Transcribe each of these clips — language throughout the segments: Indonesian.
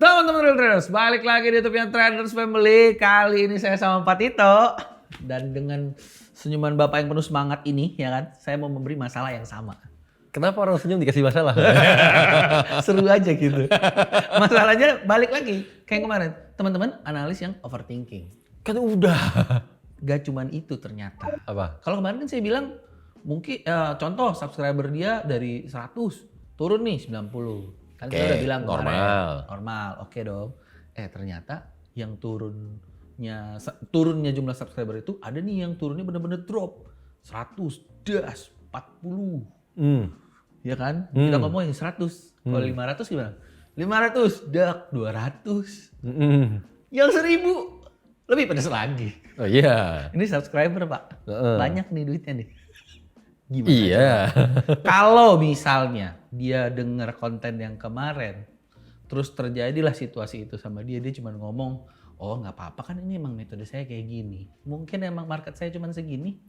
Teman-teman Real Traders, balik lagi di YouTube-nya Traders Family. Kali ini saya sama Pak Tito. Dan dengan senyuman Bapak yang penuh semangat ini, ya kan, saya mau memberi masalah yang sama. Kenapa orang senyum dikasih masalah? Seru aja gitu. Masalahnya balik lagi, kayak kemarin. Teman-teman analis yang overthinking. Kan udah. Gak cuman itu ternyata. Apa? Kalau kemarin kan saya bilang, mungkin contoh subscriber dia dari 100, turun nih 90. Kan Oke, kita udah bilang kemarin. normal. Oke dong. Ternyata yang turunnya jumlah subscriber itu ada nih yang turunnya bener-bener drop. 100, das, 40. Ya kan? Kita ngomongin 100. Kalau 500 gimana? 500, dak, 200. Yang 1000 lebih pedas lagi. Oh iya. Ini subscriber Pak. Banyak nih duitnya nih. Gimana? Iya. Kalau misalnya dia dengar konten yang kemarin, terus terjadilah situasi itu sama dia cuma ngomong, oh nggak apa-apa kan ini emang metode saya kayak gini. Mungkin emang market saya cuma segini,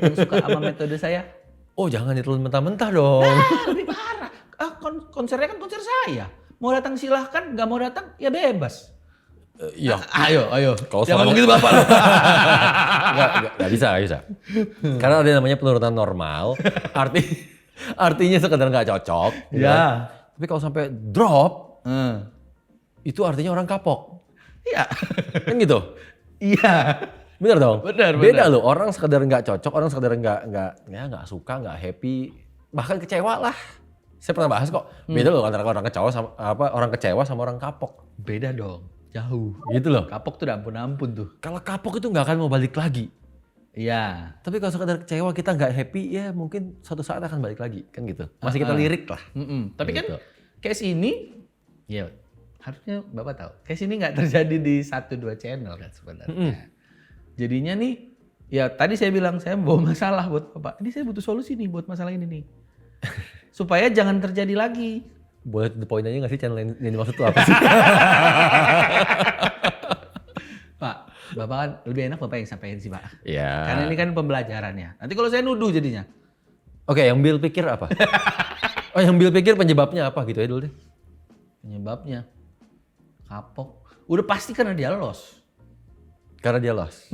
yang suka sama metode saya. Oh jangan ditelan mentah-mentah dong. Lebih parah. Konsernya kan konser saya. Mau datang silahkan, nggak mau datang ya bebas. Iya. Ayo. Kalau Jangan ngomong soalnya- gitu Bapak. Nggak bisa. Karena ada yang namanya penurunan normal. Artinya sekedar nggak cocok. gitu Ya. kan. Tapi kalau sampai drop, itu artinya orang kapok. Iya. Kan gitu. Iya. Bener dong? Bener. Beda loh, orang sekedar nggak cocok, orang sekedar nggak suka, nggak happy, bahkan kecewa lah. Saya pernah bahas kok. Beda loh antara orang kecewa sama orang kapok. Beda dong. Jauh. Gitu loh. Kapok tuh udah ampun-ampun tuh. Kalau kapok itu nggak akan mau balik lagi. Iya. Tapi kalau sekedar kecewa kita nggak happy, ya mungkin suatu saat akan balik lagi, kan gitu. Masih kita lirik lah. Tapi Gitu. kan case ini, ya harusnya Bapak tahu, case ini nggak terjadi di 1-2 channel kan sebenarnya. Jadinya nih, ya tadi saya bilang saya bawa masalah buat Bapak. Ini saya butuh solusi nih buat masalah ini nih. Supaya jangan terjadi lagi. Boleh to the point aja nggak sih channel yang dimaksud itu apa sih? Pak, Bapak kan lebih enak Bapak yang sampaikan sih Pak. Iya. Karena ini kan pembelajarannya. Nanti kalau saya nuduh jadinya. Oke, yang Bill pikir apa? Oh, yang Bill pikir penyebabnya apa gitu ya dulu deh. Penyebabnya kapok. Udah pasti karena dia loss. Karena dia loss.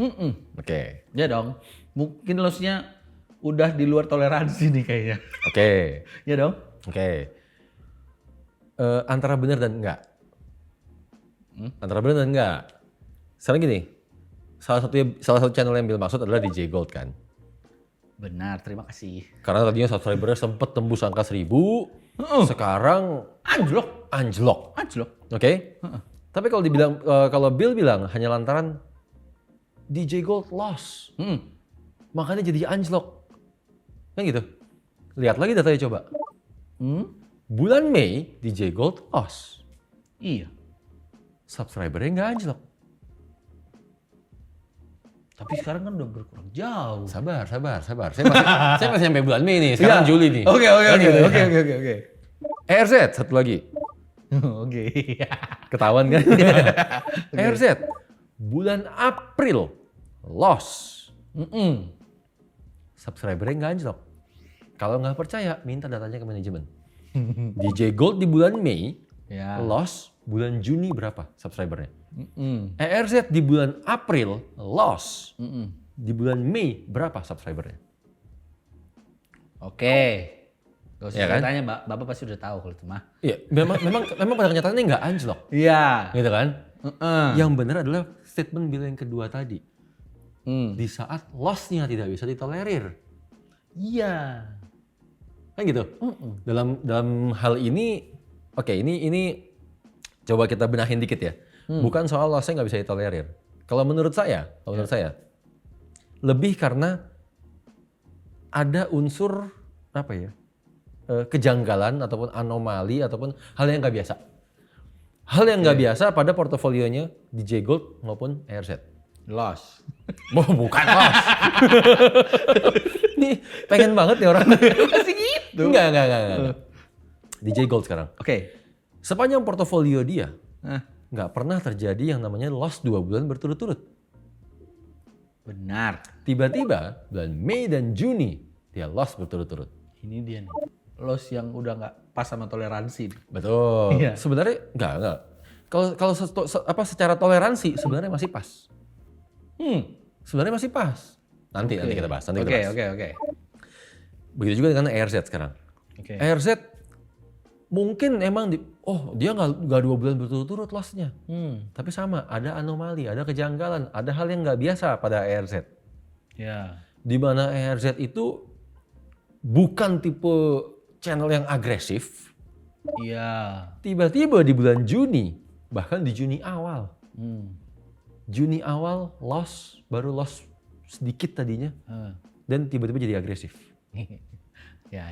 Oke. Ya dong. Mungkin lossnya udah di luar toleransi nih kayaknya. Oke. Ya dong. Oke. Antara benar dan enggak. Antara benar dan enggak. Sekarang gini, salah satu channel yang Bill maksud adalah DJ Gold kan. Benar, terima kasih. Karena tadinya subscribernya sempat tembus angka 1000, sekarang anjlok. Oke? Tapi kalau Bill bilang hanya lantaran DJ Gold loss, makanya jadi anjlok. Kan gitu. Lihat lagi datanya coba. Bulan Mei DJ Gold loss. Iya. Subscribernya nggak anjlok. Tapi sekarang kan udah berkurang jauh. Sabar. Saya masih sampai bulan Mei nih. Sekarang Juli nih. Oke. ERZ satu lagi. Oke. Ketahuan kan? ERZ bulan April loss. Subscribernya nggak anjlok. Kalau nggak percaya, minta datanya ke manajemen. DJ Gold di bulan Mei Ya. loss, bulan Juni berapa subscribernya? ERZ di bulan April loss, di bulan Mei berapa subscribernya? Oke. Gak usah Ya kan? tanya, Bapak pasti udah tahu kalau itu mah. Iya, memang pada kenyataannya nggak anjlok, Iya. gitu kan? Yang benar adalah statement Bill yang kedua tadi. Di saat loss-nya tidak bisa ditolerir. Iya. Kan gitu. Dalam hal ini, oke, ini coba kita benahin dikit ya. Bukan soal loss-nya nggak bisa ditolerir. Kalau menurut saya, lebih karena ada unsur apa ya, kejanggalan ataupun anomali ataupun hal yang nggak biasa. Hal yang nggak biasa pada portofolionya DJ Gold maupun ERZ. Loss. Bukan loss. Nih pengen banget nih orang. Masih gitu. Enggak. DJ Gold sekarang. Oke. Sepanjang portofolio dia, nggak pernah terjadi yang namanya loss 2 bulan berturut-turut. Benar. Tiba-tiba bulan Mei dan Juni dia loss berturut-turut. Ini dia nih. Loss yang udah nggak pas sama toleransi. Betul. Iya. Sebenarnya enggak. Kalau secara toleransi sebenarnya masih pas. Sebenarnya masih pas. Nanti kita bahas. Oke. Begitu juga dengan ARZ sekarang. ARZ mungkin emang dia nggak 2 bulan berturut-turut loss-nya. Tapi sama, ada anomali, ada kejanggalan, ada hal yang nggak biasa pada ARZ. Ya. Di mana ARZ itu bukan tipe channel yang agresif. Iya. Tiba-tiba di bulan Juni, bahkan di Juni awal. Juni awal baru loss sedikit tadinya. Dan tiba-tiba jadi agresif. Ya.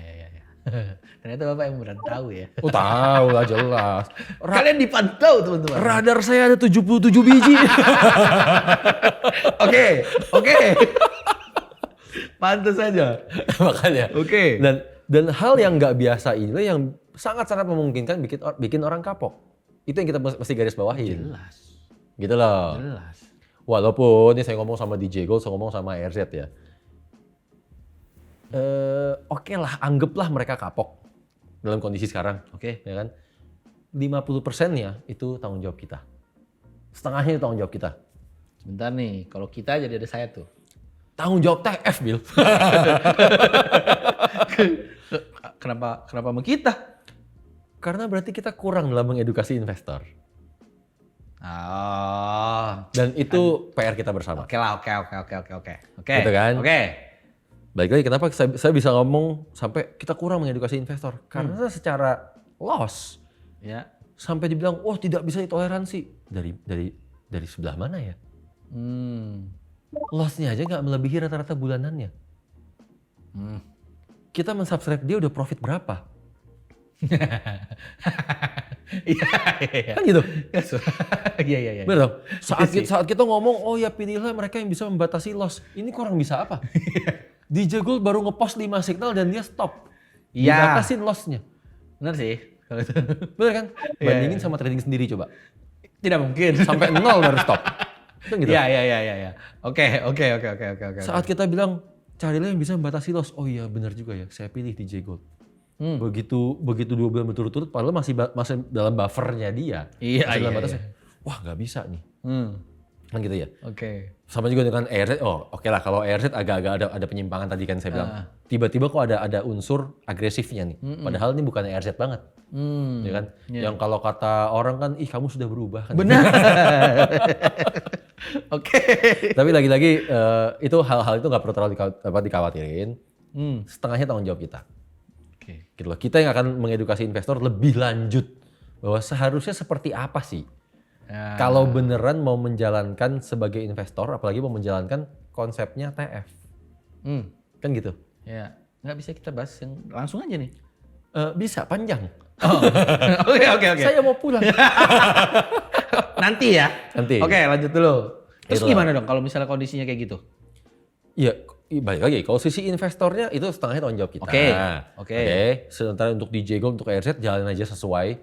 Ternyata Bapak yang beneran tahu ya. Oh tahu lah jelas. Kalian dipantau teman-teman. Radar saya ada 77 biji. Oke. Pantas saja. Makanya. Oke. Dan hal yang nggak biasa inilah yang sangat-sangat memungkinkan bikin orang kapok. Itu yang kita mesti garis bawahin. Jelas. Gitu loh. Jelas. Walaupun ini saya ngomong sama DJ Gold, saya ngomong sama RZ ya. Oke lah, anggaplah mereka kapok dalam kondisi sekarang. Oke. Ya kan? 50%-nya itu tanggung jawab kita. Setengahnya itu tanggung jawab kita. Sebentar nih, kalau kita jadi ada saya tuh. Tanggung jawab TF, Bill. Kenapa sama kita? Karena berarti kita kurang dalam mengedukasi investor. Dan itu PR kita bersama. Oke. Gitu kan? Oke. Baik lagi, kenapa saya bisa ngomong sampai kita kurang mengedukasi investor? Karena secara loss, Ya. sampai dibilang, tidak bisa ditoleransi. Dari sebelah mana ya? Loss-nya aja nggak melebihi rata-rata bulanannya. Kita mensubscribe dia udah profit berapa? Iya. Kan gitu. Iya. Bener dong? Saat kita ngomong, pilihlah mereka yang bisa membatasi loss. Ini kurang bisa apa? DJ Gold baru ngepost 5 signal dan dia stop. Iya. Dibatasin loss-nya. Benar sih. Bener kan? Bandingin sama trading sendiri coba. Tidak mungkin. Sampai 0 baru stop. Kan gitu. Iya. Oke. Saat kita bilang, carilah yang bisa membatasi loss. Oh iya benar juga ya, saya pilih DJ Gold. Begitu 2 bulan berturut-turut, padahal masih dalam buffernya dia. Iya. Masih dalam batasnya. Wah nggak bisa nih. Kan gitu ya. Oke. Sama juga dengan ARZ. Oke lah, kalau ARZ agak-agak ada penyimpangan tadi kan saya bilang. Tiba-tiba kok ada unsur agresifnya nih. Padahal ini bukan ARZ banget. Ya kan? Yang kalau kata orang kan, kamu sudah berubah kan. Benar. Oke. Tapi lagi-lagi itu hal-hal itu nggak perlu terlalu dikhawatirin. Setengahnya tanggung jawab kita. Oke. Gitu loh. Kita yang akan mengedukasi investor lebih lanjut bahwa seharusnya seperti apa sih kalau beneran mau menjalankan sebagai investor, apalagi mau menjalankan konsepnya TF. Kan gitu. Ya, nggak bisa kita bahas yang langsung aja nih. Bisa panjang. Oke. Saya mau pulang. Nanti ya. Nanti. Oke, lanjut dulu. Terus Itulah. gimana dong kalau misalnya kondisinya kayak gitu? Iya, balik lagi. Kalau sisi investornya itu setengahnya tanggung jawab kita. Oke. Sementara untuk DJ Gold, untuk ARZ jalan aja sesuai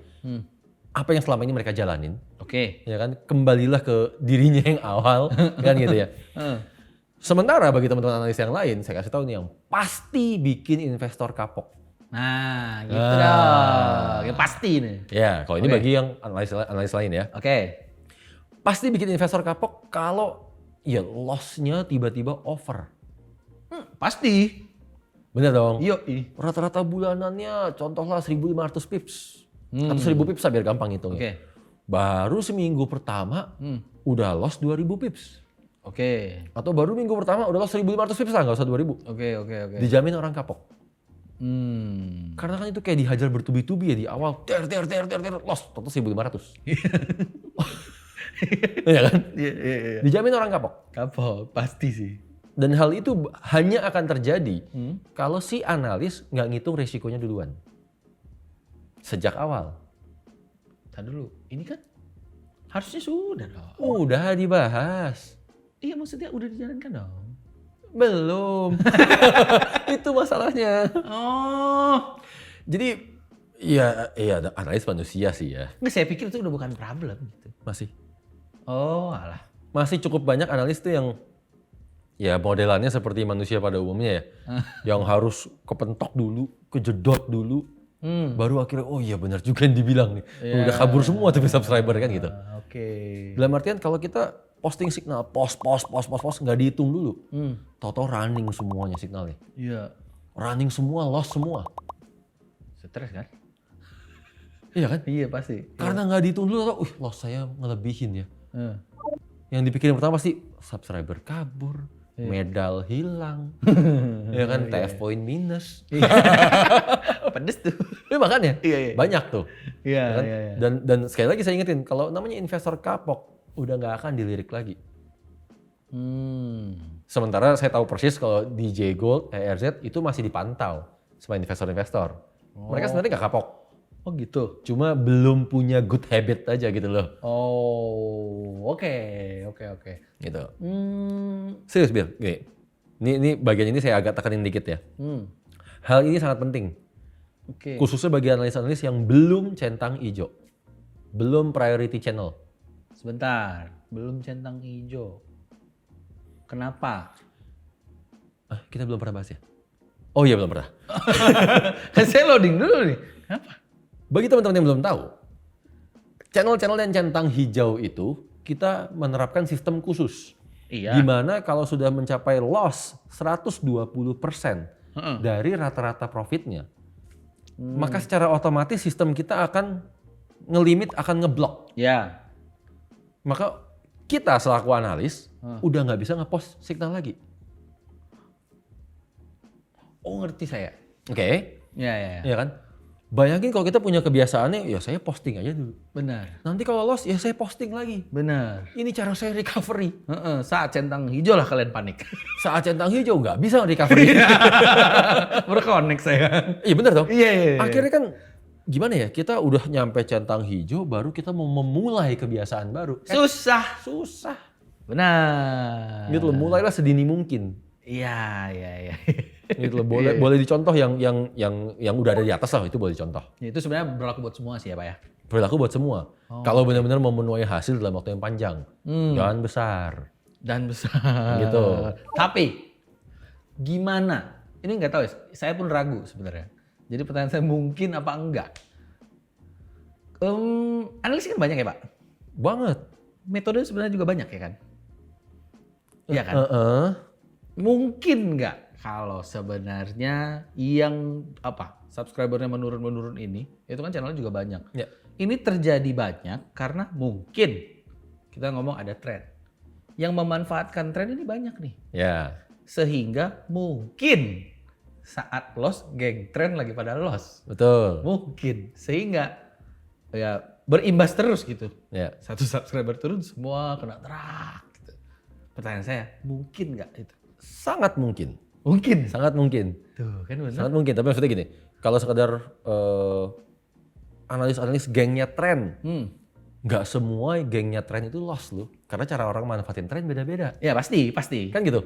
apa yang selama ini mereka jalanin. Oke. Ya kan, kembalilah ke dirinya yang awal, kan gitu ya. Sementara bagi teman-teman analis yang lain, saya kasih tahu nih yang pasti bikin investor kapok. Nah, gitu dong. Yang pasti nih. Ya, kalau ini bagi yang analis lain ya. Oke. Pasti bikin investor kapok kalau ya loss-nya tiba-tiba over. Pasti. Bener dong? Iya. Rata-rata bulanannya contohlah 1.500 pips. Atau 1.000 pips lah biar gampang hitungnya. Oke. Baru seminggu pertama udah loss 2.000 pips. Oke. Atau baru minggu pertama udah loss 1.500 pips lah, nggak usah 2.000. Oke. Dijamin orang kapok. Karena kan itu kayak dihajar bertubi-tubi ya di awal. Ter, loss. Total 1.500. Iya kan? Iya. Dijamin orang kapok. Kapok, pasti sih. Dan hal itu hanya akan terjadi kalau si analis nggak ngitung resikonya duluan. Sejak awal. Tadi dulu, ini kan harusnya sudah dong. Udah dibahas. Iya, maksudnya udah dijalankan dong. Belum. Itu masalahnya. Oh. Jadi iya analis manusia sih ya. Nggak, saya pikir itu udah bukan problem gitu. Masih. Oh, alah. Masih cukup banyak analis tuh yang ya modelannya seperti manusia pada umumnya ya. Yang harus kepentok dulu, kejedot dulu, Baru akhirnya, oh iya benar juga yang dibilang nih. Udah kabur semua tuh subscriber kan gitu. Oke. Dalam artian kalau kita posting signal, post, nggak dihitung dulu. Tau-tau running semuanya signalnya. Iya. Running semua, loss semua. Stres kan? Iya kan? Iya pasti. Karena nggak dihitung dulu, tau, loss saya ngelebihin ya. Yang dipikirin pertama pasti subscriber kabur, medal hilang, ya kan, TF point minus. Pedes tuh. Ya makanya, Iya. banyak tuh. Iya, Ya kan? iya, iya. Dan sekali lagi saya ingetin, kalau namanya investor kapok, udah nggak akan dilirik lagi. Sementara saya tahu persis kalau DJ Gold, ERZ itu masih dipantau sama investor-investor. Mereka sebenarnya nggak kapok. Oh gitu. Cuma belum punya good habit aja gitu loh. Oh, oke. Gitu. Serius Bill, gini. Ini bagian ini saya agak tekanin dikit ya. Hal ini sangat penting. Oke. Khususnya bagi analis-analis yang belum centang hijau. Belum priority channel. Sebentar, belum centang hijau. Kenapa? Kita belum pernah bahas ya? Oh iya belum pernah. Kan saya loading dulu nih. Kenapa? Bagi teman-teman yang belum tahu, channel-channel yang centang hijau itu kita menerapkan sistem khusus. Iya. Di mana kalau sudah mencapai loss 120% dari rata-rata profitnya, maka secara otomatis sistem kita akan ngelimit, akan ngeblok. Ya. Maka kita selaku analis udah nggak bisa ngepost signal lagi. Oh ngerti saya. Oke. Ya. Iya kan? Bayangin kalau kita punya kebiasaannya, ya saya posting aja dulu. Benar. Nanti kalau loss, ya saya posting lagi. Benar. Ini cara saya recovery. Saat centang hijau lah kalian panik. Saat centang hijau nggak bisa recovery. Berkonek saya. Iya bener dong? Iya. Akhirnya kan gimana ya, kita udah nyampe centang hijau, baru kita mau memulai kebiasaan baru. Susah. Benar. Gitu loh, mulailah sedini mungkin. Iya. Gitu loh, boleh dicontoh yang udah ada di atas lah, itu boleh dicontoh. Itu sebenarnya berlaku buat semua sih ya Pak ya? Berlaku buat semua. Kalau benar-benar memenuhi hasil dalam waktu yang panjang. Jangan besar. Dan besar. Gitu. Tapi gimana? Ini nggak tahu ya, saya pun ragu sebenarnya. Jadi pertanyaan saya mungkin apa enggak? Analis kan banyak ya Pak? Banget. Metode sebenarnya juga banyak ya kan? Iya kan? Mungkin nggak kalau sebenarnya yang subscribernya menurun ini, itu kan channelnya juga banyak. Ya. Ini terjadi banyak karena mungkin kita ngomong ada tren. Yang memanfaatkan tren ini banyak nih. Ya. Sehingga mungkin saat loss, geng tren lagi pada loss. Betul. Mungkin. Sehingga ya berimbas terus gitu. Ya. Satu subscriber turun, semua kena terak. Gitu. Pertanyaan saya, mungkin nggak itu? Sangat mungkin. Mungkin. Sangat mungkin. Tuh kan benar. Sangat mungkin. Tapi maksudnya gini, kalau sekedar analis-analis gengnya tren, nggak semua gengnya tren itu loss loh. Karena cara orang manfaatin tren beda-beda. Ya pasti. Kan gitu.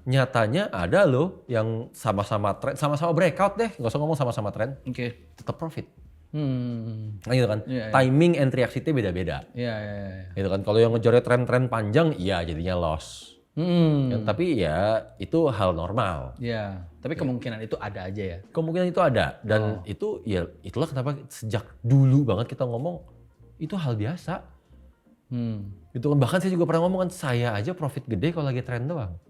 Nyatanya ada loh yang sama-sama tren, sama-sama breakout deh. Nggak usah ngomong sama-sama tren. Oke. Tetap profit. Nah gitu kan. Iya. Timing and reaksi-nya beda-beda. Iya. Gitu kan. Kalau yang ngejarnya tren-tren panjang, iya jadinya loss. Tapi ya itu hal normal. Ya, tapi kemungkinan itu ada aja ya. Kemungkinan itu ada dan itu ya itulah kenapa sejak dulu banget kita ngomong itu hal biasa. Gitu kan, bahkan saya juga pernah ngomong kan, saya aja profit gede kalau lagi tren doang.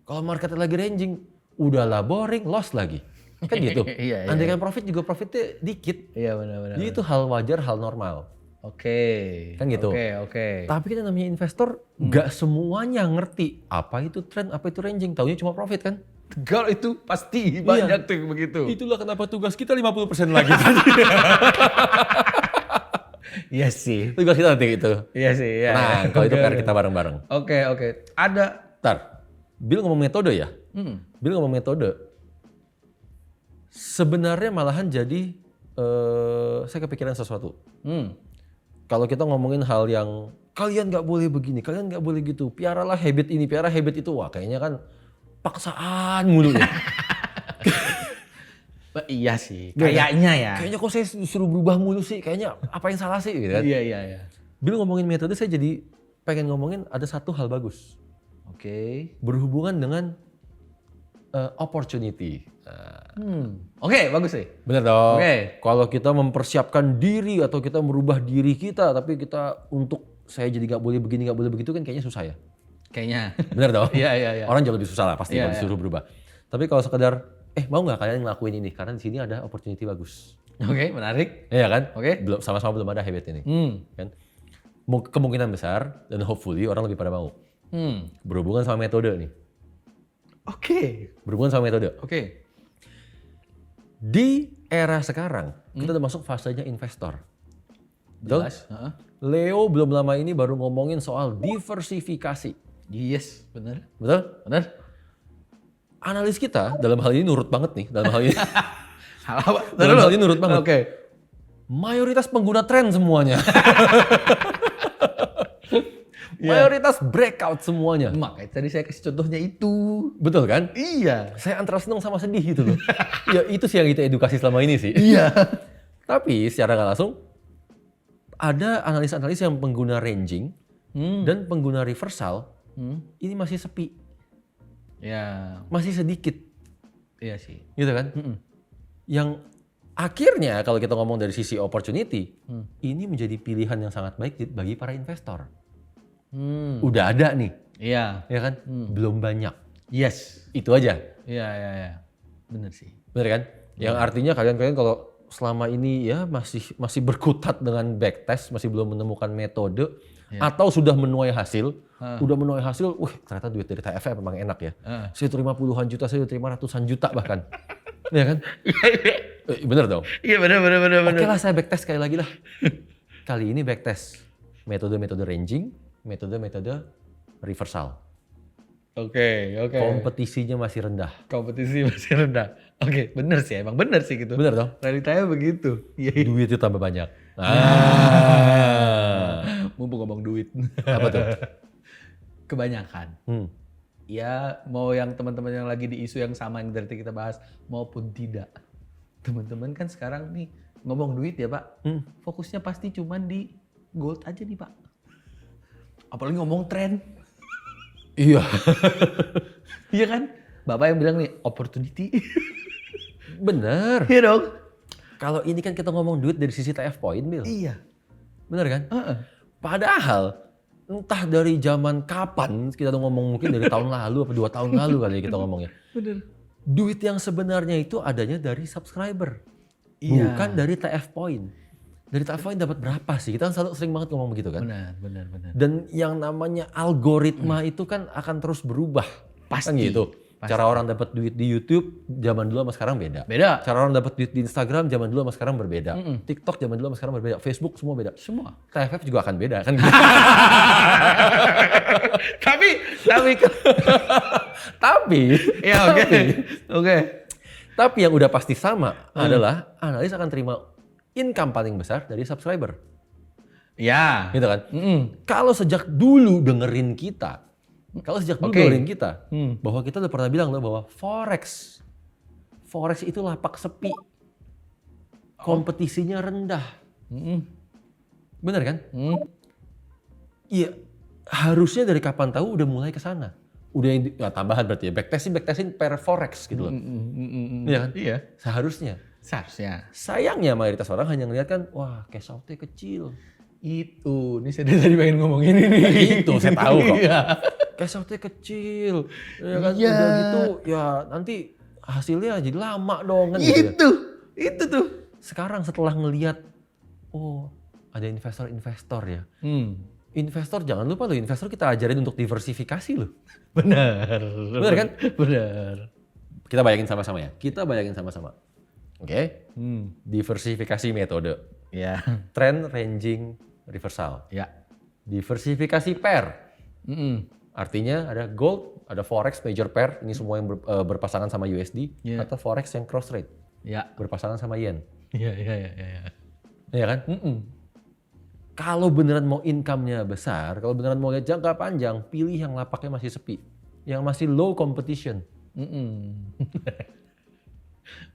Kalau marketnya lagi ranging, udahlah boring, loss lagi. Kan gitu. Iya. Andai kan profit juga profitnya dikit. Iya benar. Jadi itu hal wajar, hal normal. Oke. Kan gitu. Oke. Tapi kita namanya investor, nggak semuanya ngerti apa itu tren, apa itu ranging. Taunya cuma profit kan? Kalau itu pasti banyak tuh begitu. Itulah kenapa tugas kita 50% lagi. Iya sih. Tugas kita nanti itu. Iya sih. Iya. Nah, kalau itu PR kita bareng-bareng. Oke. Ada. Ntar, Bill ngomong metode ya? Bill ngomong metode. Sebenarnya malahan jadi, saya kepikiran sesuatu. Kalau kita ngomongin hal yang kalian nggak boleh begini, kalian nggak boleh gitu, piaralah habit ini, piara habit itu, wah kayaknya kan paksaan mulu ya. Iya sih, kayaknya ya. Kayaknya kok saya disuruh berubah mulu sih, kayaknya apa yang salah sih gitu kan. Iya. Bill ngomongin metode, saya jadi pengen ngomongin ada satu hal bagus. Oke. Berhubungan dengan opportunity. Oke, bagus sih. Bener dong. Oke. Kalau kita mempersiapkan diri atau kita merubah diri kita, tapi kita untuk saya jadi nggak boleh begini, nggak boleh begitu kan kayaknya susah ya. Kayaknya. Bener dong. Iya. Orang jauh lebih susah lah pasti Iya, kalau disuruh berubah. Tapi kalau sekedar, mau nggak kalian ngelakuin ini? Karena di sini ada opportunity bagus. Oke, menarik. Iya kan? Oke. Belum sama-sama belum ada habit ini. Kan? Kemungkinan besar dan hopefully orang lebih pada mau. Berhubungan sama metode nih. Oke. Berhubungan sama metode. Oke. Di era sekarang, kita udah masuk fasenya investor. Betul? Jelas. Leo belum lama ini baru ngomongin soal diversifikasi. Yes, benar. Betul? Benar. Analis kita dalam hal ini nurut banget nih. Dalam hal ini, Hal apa? dalam hal ini nurut banget. Oke. Mayoritas pengguna tren semuanya. Mayoritas breakout semuanya. Makanya tadi saya kasih contohnya itu. Betul kan? Iya. Saya antara seneng sama sedih gitu loh. Ya itu sih yang kita edukasi selama ini sih. Iya. Tapi secara nggak langsung, ada analis-analis yang pengguna ranging dan pengguna reversal, ini masih sepi. Ya. Masih sedikit. Iya sih. Gitu kan? Yang akhirnya kalau kita ngomong dari sisi opportunity, ini menjadi pilihan yang sangat baik bagi para investor. Udah ada nih, Iya. ya kan? Belum banyak. Yes. Itu aja. Iya. Bener sih. Bener kan? Yang artinya kalian kalau selama ini ya masih berkutat dengan backtest, masih belum menemukan metode, atau sudah menuai hasil, ternyata duit dari TFF memang enak ya. Saya terima puluhan juta, saya terima ratusan juta bahkan. Ya kan? Bener dong? Iya bener. Oke lah saya backtest sekali lagi lah. Kali ini backtest metode-metode ranging, metode-metode reversal. Oke. Kompetisinya masih rendah. Kompetisi masih rendah. Oke, bener sih. Emang bener sih gitu. Bener dong? Realitanya begitu. Iya. Duitnya tambah banyak. Mumpung ngomong duit. Apa tuh? Kebanyakan. Ya mau yang teman-teman yang lagi di isu yang sama yang dari kita bahas maupun tidak. Teman-teman kan sekarang nih ngomong duit ya Pak. Fokusnya pasti cuman di gold aja nih Pak. Apalagi ngomong tren. Iya. Iya kan? Bapak yang bilang nih opportunity. Bener. Iya dong. Kalau ini kan kita ngomong duit dari sisi TF point, Bill. Iya. Bener kan? Padahal entah dari zaman kapan kita tuh ngomong, mungkin dari tahun lalu apa 2 tahun lalu kali ya kita ngomongnya. Bener. Duit yang sebenarnya itu adanya dari subscriber. Iya. Bukan dari TF point. Dari TF point dapat berapa sih? Kita kan selalu sering banget ngomong begitu kan. Benar. Dan yang namanya algoritma itu kan akan terus berubah. Pasti. Kan gitu. Cara orang dapat duit di YouTube zaman dulu sama sekarang beda. Cara orang dapat duit di Instagram zaman dulu sama sekarang berbeda. TikTok zaman dulu sama sekarang berbeda. Facebook semua beda. Semua. TFF juga akan beda kan gitu. Tapi ya oke. Tapi yang udah pasti sama adalah analis akan terima income paling besar dari subscriber. Ya. Gitu kan? Kalau sejak dulu dengerin kita, bahwa kita udah pernah bilang loh bahwa Forex itu lapak sepi. Kompetisinya rendah. Bener kan? Iya, harusnya dari kapan tahu udah mulai ke sana. Udah yang tambahan berarti ya, backtesting per Forex gitu loh. Iya kan? Iya. Seharusnya. Sayangnya mayoritas orang hanya ngeliat kan, wah cash out-nya kecil. Itu, ini saya tadi pengen ngomongin ini. Itu saya tahu kok. Iya. Cash out-nya kecil. Ya kan? Iya. Udah gitu ya nanti hasilnya jadi lama dong kan gitu. Itu tuh. Sekarang setelah ngelihat ada investor ya. Investor jangan lupa loh, investor kita ajarin untuk diversifikasi loh. Benar kan? Benar. Kita bayangin sama-sama ya. Oke. Diversifikasi metode. Ya. Trend, ranging, reversal. Ya. Diversifikasi pair. Artinya ada gold, ada forex major pair, ini semua yang berpasangan sama USD, atau forex yang cross rate. Ya. Berpasangan sama yen. Iya. Iya kan? Kalau beneran mau income-nya besar, kalau beneran mau lihat jangka panjang, pilih yang lapaknya masih sepi, yang masih low competition.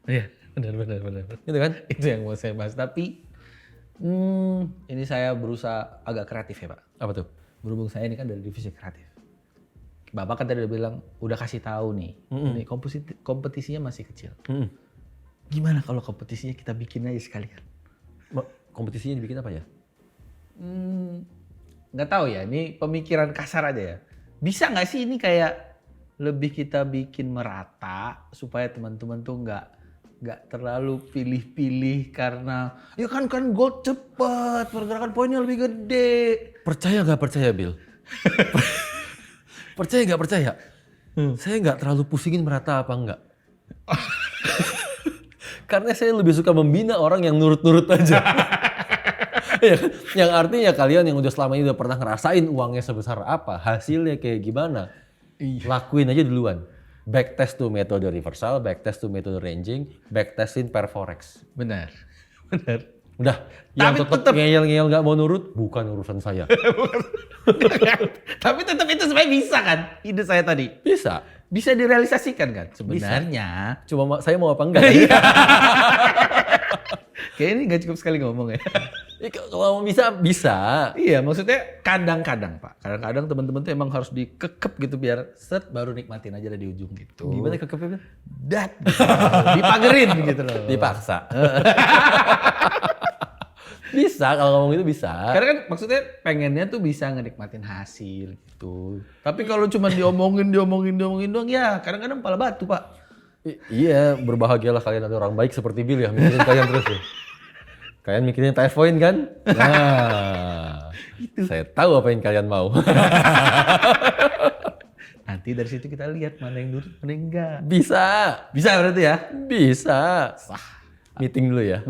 Iya, benar. Gitu kan? Itu yang mau saya bahas. Tapi ini saya berusaha agak kreatif ya Pak. Apa tuh? Berhubung saya ini kan dari divisi kreatif. Bapak kan tadi udah bilang, udah kasih tahu nih, ini kompetisinya masih kecil. Gimana kalau kompetisinya kita bikin aja sekalian? Kompetisinya dibikin apa ya? Nggak tahu ya, ini pemikiran kasar aja ya. Bisa nggak sih ini kayak lebih kita bikin merata supaya teman-teman tuh nggak terlalu pilih-pilih karena ya kan gol cepet, pergerakan poinnya lebih gede. Percaya nggak percaya, Bill? Percaya nggak percaya? Saya nggak terlalu pusingin merata apa enggak. Karena saya lebih suka membina orang yang nurut-nurut aja. Ya, yang artinya kalian yang udah selama ini udah pernah ngerasain uangnya sebesar apa, hasilnya kayak gimana, lakuin aja duluan. Backtest tuh metode reversal, backtest tuh metode ranging, backtestin per forex. Benar. Udah, yang tetap ngeyel-ngeyel nggak mau nurut, bukan urusan saya. Tapi tetap itu sebenarnya bisa kan, ide saya tadi. Bisa. Bisa direalisasikan kan sebenarnya. Cuma saya mau apa enggak? Kayaknya ini gak cukup sekali ngomong ya. Kalau bisa, bisa. Iya, maksudnya kadang-kadang Pak. Kadang-kadang teman-teman tuh emang harus dikekep gitu biar set baru nikmatin aja di ujung gitu. Gimana kekepnya? Dat. Gitu. Dipagerin gitu loh. Dipaksa. Bisa, kalau ngomong itu bisa. Karena kan maksudnya pengennya tuh bisa ngenikmatin hasil gitu. Tapi kalau cuma diomongin doang ya kadang-kadang pala batu Pak. Iya, berbahagialah kalian ada orang baik seperti Bill ya, mikirin kalian terus ya. Kalian mikirin TF point kan? Nah, saya tahu apa yang kalian mau. Nanti dari situ kita lihat mana yang nurut, mana yang enggak. Bisa. Bisa berarti ya? Bisa. Sah. Meeting dulu ya.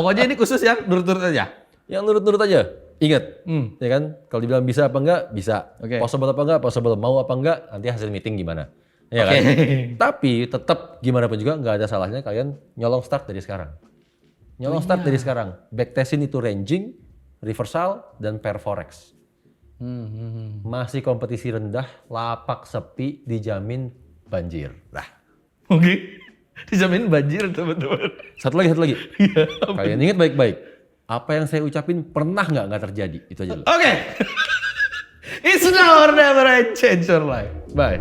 Pokoknya ini khusus yang nurut-nurut aja. Yang nurut-nurut aja. Ingat, ya kan? kalau dibilang bisa apa enggak, bisa. Oke. Possible apa enggak, possible. Mau apa enggak, nanti hasil meeting gimana. Ya kan? Tapi tetap gimana pun juga nggak ada salahnya kalian nyolong start dari sekarang. Nyolong start dari sekarang. Backtestin itu ranging, reversal, dan pair forex. Masih kompetisi rendah, lapak sepi, dijamin banjir. Nah, Oke. Dijamin banjir teman-teman. satu lagi. Kalian ingat baik-baik. Apa yang saya ucapin pernah nggak terjadi? Itu aja dulu. Oke. It's now or never I change your life. Bye.